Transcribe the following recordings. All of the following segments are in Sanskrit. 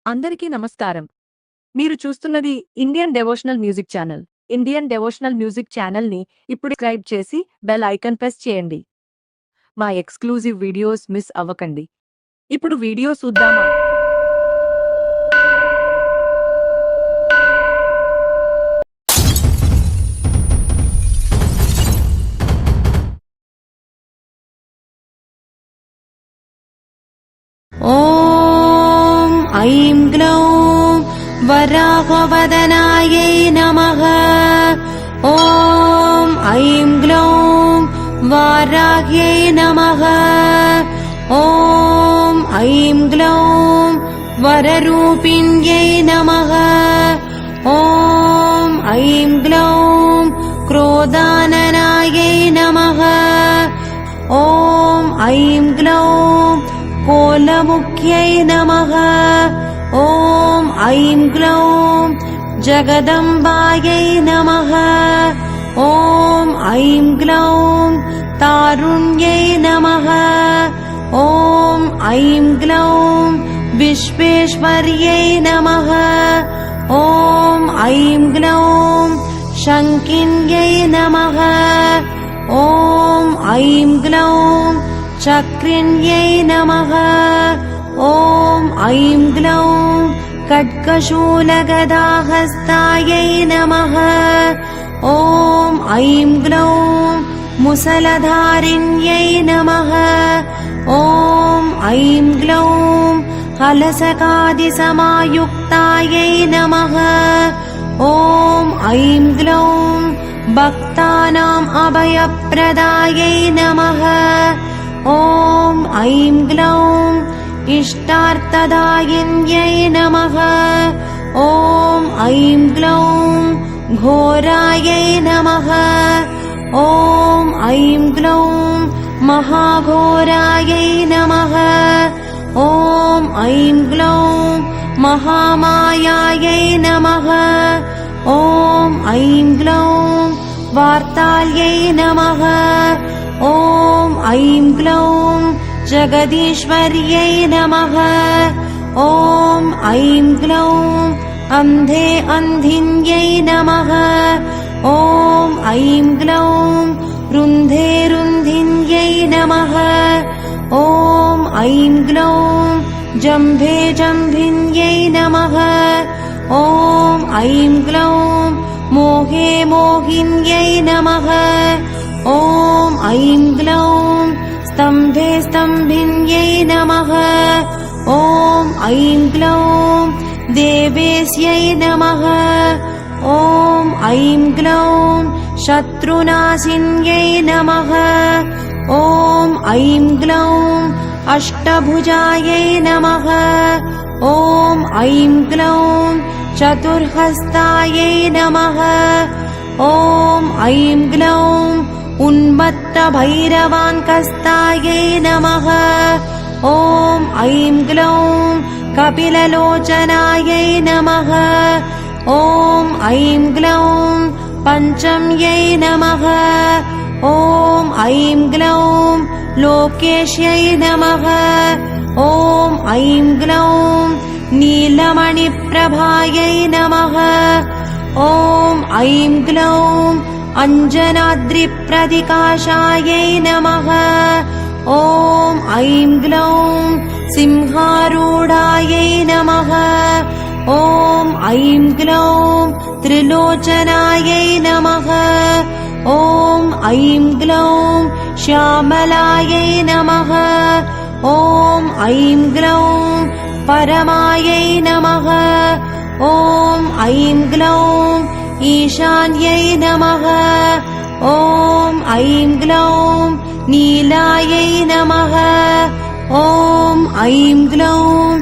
అందరికీ నమస్కారం. మీరు చూస్తున్నది Indian devotional music channel. Indian devotional music ఛానల్ని ఇప్పుడు సబ్స్క్రైబ్ చేసి బెల్ ఐకాన్ ప్రెస్ చేయండి. మా ఎక్స్క్లూజివ్ వీడియోస్ మిస్ అవ్వకండి. ఇప్పుడు వీడియో చూద్దామా? ॐ ऐं ग्लौं वराहवदनायै नमः। ॐ ऐं ग्लौं वाराह्यै नमः। ॐ ऐं ग्लौं वररूपिण्यै नमः। ॐ ऐं ग्लौं क्रोधाननायै नमः। ॐ ऐं ग्लौं कोलमुख्यै नमः। ॐ ऐं ग्लौं जगदम्बायै नमः। ॐ ऐं ग्लौं तारुण्यै नमः। ॐ ऐं ग्लौं विश्वेश्वर्यै नमः। ॐ ऐं ग्लौं शङ्किन्यै नमः। ॐ ऐं ग्लौं चक्रिण्यै नमः। ॐ ऐं ग्लौं खड्गशूलगदाहस्तायै नमः। ॐ ऐं ग्लौं मुसलधारिण्यै नमः। ॐ ऐं ग्लौं हलसकादिसमायुक्तायै नमः। ॐ ऐं ग्लौं भक्तानाम् अभयप्रदायै नमः। ॐ ऐं ग्लौं इष्टार्थदायिन्यै नमः। ॐ ऐं ग्लौं घोरायै नमः। ॐ ऐं ग्लौं महाघोरायै नमः। ॐ ऐं ग्लौं महामायायै नमः। ॐ ऐं ग्लौं वार्ताल्यै नमः। ॐ ऐं ग्लौं जगदीश्वर्यै नमः। ॐ ऐं ग्लौं अन्धे अन्धिन्यै नमः। ॐ ऐं ग्लौं रुन्धे रुन्धिन्यै नमः। ॐ ऐं ग्लौं जम्भे जम्भिन्यै नमः। ॐ ऐं ग्लौं मोहे मोहिन्यै नमः। ॐ ऐं ग्लौं स्तम्भे स्तम्भिन्यै नमः। ॐ ऐं ग्लौं देवेश्यै नमः। ॐ ऐं ग्लौं शत्रुनाशिन्यै नमः। ॐ ऐं ग्लौं अष्टभुजायै नमः। ॐ ऐं ग्लौं चतुर्हस्तायै नमः। ॐ ऐं ग्लौं उन्मत्तभैरवाङ्कस्तायै नमः। ॐ ऐं ग्लौं कपिललोचनायै नमः। ॐ ऐं ग्लौं पञ्चम्यै नमः। ॐ ऐं ग्लौं लोकेश्यै नमः। ॐ ऐं ग्लौं नीलमणिप्रभायै नमः। ॐ ऐं ग्लौं अञ्जनाद्रिप्रतिकाशायै नमः। ॐ ऐं ग्लौं सिंहारूढायै नमः। ॐ ऐं ग्लौं त्रिलोचनायै नमः। ॐ ऐं ग्लौं श्यामलायै नमः। ॐ ऐं ग्लौं परमायै नमः। ॐ ऐं ग्लौं ईशान्यै नमः। ॐ ऐं ग्लौं नीलायै नमः। ॐ ऐं ग्लौं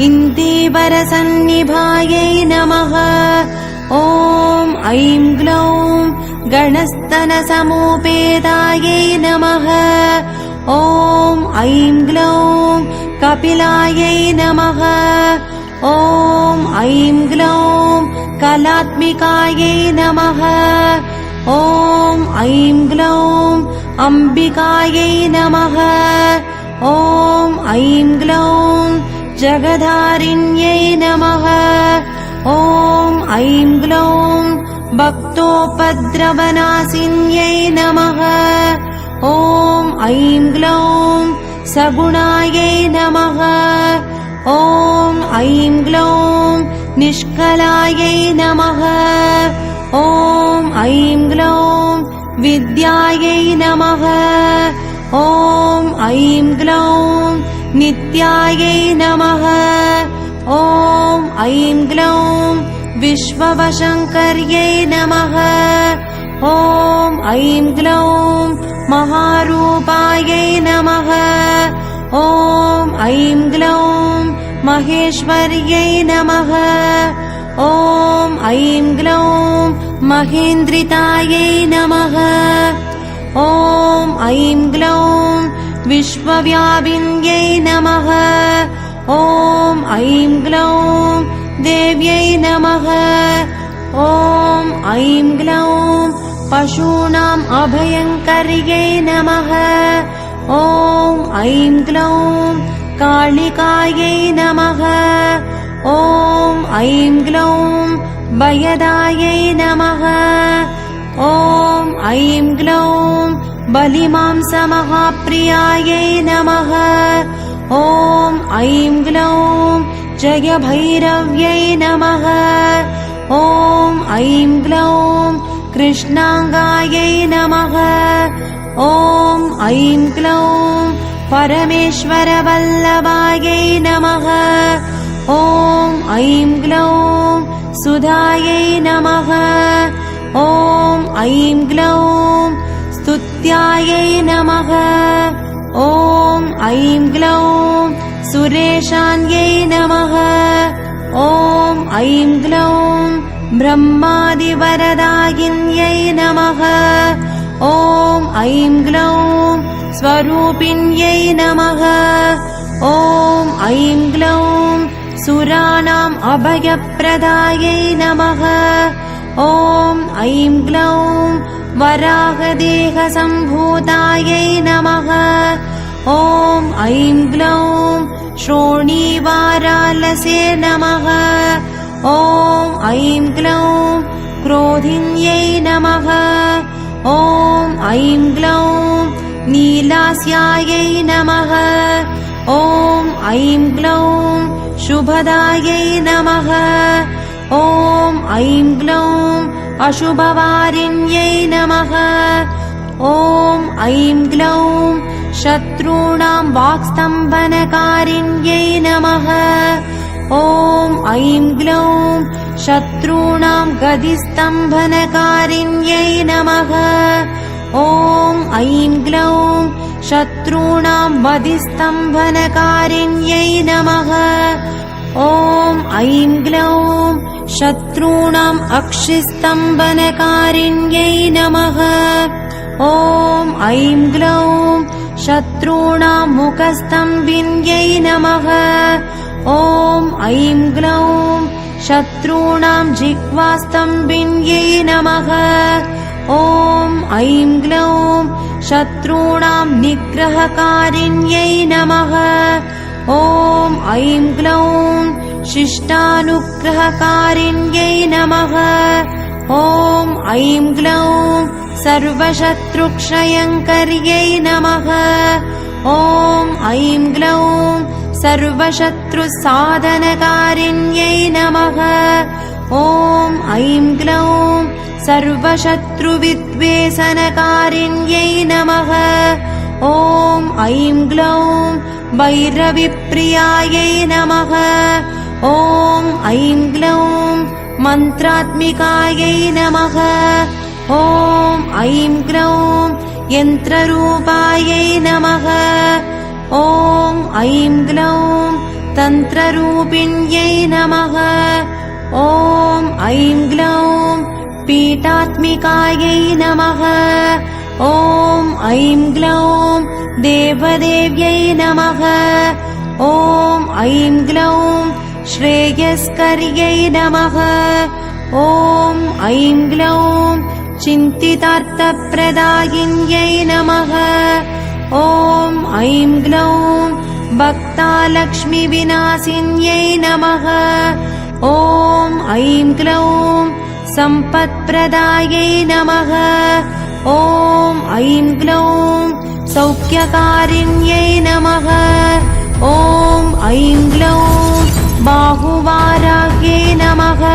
इन्दीवरसन्निभायै नमः। ॐ ऐं ग्लौं गणस्तनसमुपेतायै नमः। ॐ ऐं ग्लौं कपिलायै नमः। ॐ ऐं ग्लौं कलात्मिकायै नमः। ॐ ऐं ग्लौं अम्बिकायै नमः। ॐ ऐं ग्लौं जगधारिण्यै नमः। ऐं ग्लौं भक्तोपद्रवनाशिन्यै नमः। ॐ ऐं ग्लौं सगुणायै नमः। ॐ ऐं ग्लौं निष्कलायै नमः। ॐ ऐं ग्लौं विद्यायै नमः। ॐ ऐं ग्लौं नित्यायै नमः। ॐ ऐं ग्लौं विश्ववशङ्कर्यै नमः। ॐ ऐं ग्लौं महारूपायै नमः। ॐ ऐं ग्लौं महेश्वर्यै नमः। ॐ ऐं ग्लौं महेन्द्रितायै नमः। ॐ ऐं ग्लौं विश्वव्यापिन्यै नमः। ॐ ऐं ग्लौं देव्यै नमः। ॐ ऐं ग्लौं पशूनाम् अभयङ्कर्यै नमः। ॐ ऐं ग्लौं कालिकायै नमः। ॐ ऐं ग्लौं भयदायै नमः। ॐ ऐं ग्लौं बलिमांसमहाप्रियायै नमः। ॐ ऐं ग्लौं जयभैरव्यै नमः। ॐ ऐं ग्लौं कृष्णाङ्गायै नमः। ॐ ऐं ग्लौं परमेश्वरवल्लभायै नमः। ॐ ऐं ग्लौं सुधायै नमः। ॐ ऐं ग्लौं स्तुत्यायै नमः। ॐ ऐं ग्लौं सुरेशान्यै नमः। ॐ ऐं ग्लौं ब्रह्मादिवरदायिन्यै नमः। ॐ ऐं ग्लौं स्वरूपिण्यै नमः। ॐ ऐं ग्लौं सुराणाम् अभयप्रदायै नमः। ॐ ऐं ग्लौं वराहदेहसम्भूतायै नमः। ॐ ऐं ग्लौं श्रोणीवारालसे नमः। ॐ ऐं ग्लौं क्रोधिन्यै नमः। ॐ ऐं ग्लौं नीलास्यायै नमः। ॐ ऐं ग्लौं शुभदायै नमः। ॐ ऐं ग्लौं अशुभवारिण्यै नमः। ॐ ऐं ग्लौं शत्रूणाम् वाक्स्तम्भनकारिण्यै नमः। ॐ ऐं ग्लौं शत्रूणाम् गदिस्तम्भनकारिण्यै नमः। ॐ ऐं ग्लौं शत्रूणाम् वधिस्तम्भनकारिण्यै नमः। ॐ ऐं ग्लौं शत्रूणाम् अक्षिस्तम्भनकारिण्यै नमः। ॐ ऐं ग्लौं शत्रूणाम् मुखस्तम्भिन्यै नमः। ॐ ऐं ग्लौं शत्रूणाम् जिह्वास्तम्भिन्यै नमः। ॐ ऐं ग्लौं शत्रूणाम् निग्रहकारिण्यै नमः। ॐ ऐं ग्लौं शिष्टानुग्रहकारिण्यै नमः। ॐ ऐं ग्लौं सर्वशत्रुक्षयङ्कर्यै नमः। ॐ ऐं ग्लौं सर्वशत्रुसाधनकारिण्यै नमः। ॐ ऐं ग्लौं सर्वशत्रुविद्वेषणकारिण्यै नमः। ॐ ऐं ग्लौं भैरविप्रियायै नमः। ॐ ऐं ग्लौं मन्त्रात्मिकायै नमः। ॐ ऐं ग्लौं यन्त्ररूपायै नमः। ॐ ऐं ग्लौं तन्त्ररूपिण्यै नमः। ॐ ऐं ग्लौं पीठात्मिकायै नमः। ॐ ऐं ग्लौं देवदेव्यै नमः। ॐ ऐं ग्लौं श्रेयस्कर्यै नमः। ॐ ऐं ग्लौं चिन्तितार्थप्रदायिन्यै नमः। ॐ ऐं ग्लौं भक्तालक्ष्मीविनाशिन्यै नमः। ॐ ऐं क्लौं सम्पत्प्रदायै नमः ॐ ऐं क्लौं सौख्यकारिण्यै नमः ॐ ऐं क्लौं बाहुवाराह्यै नमः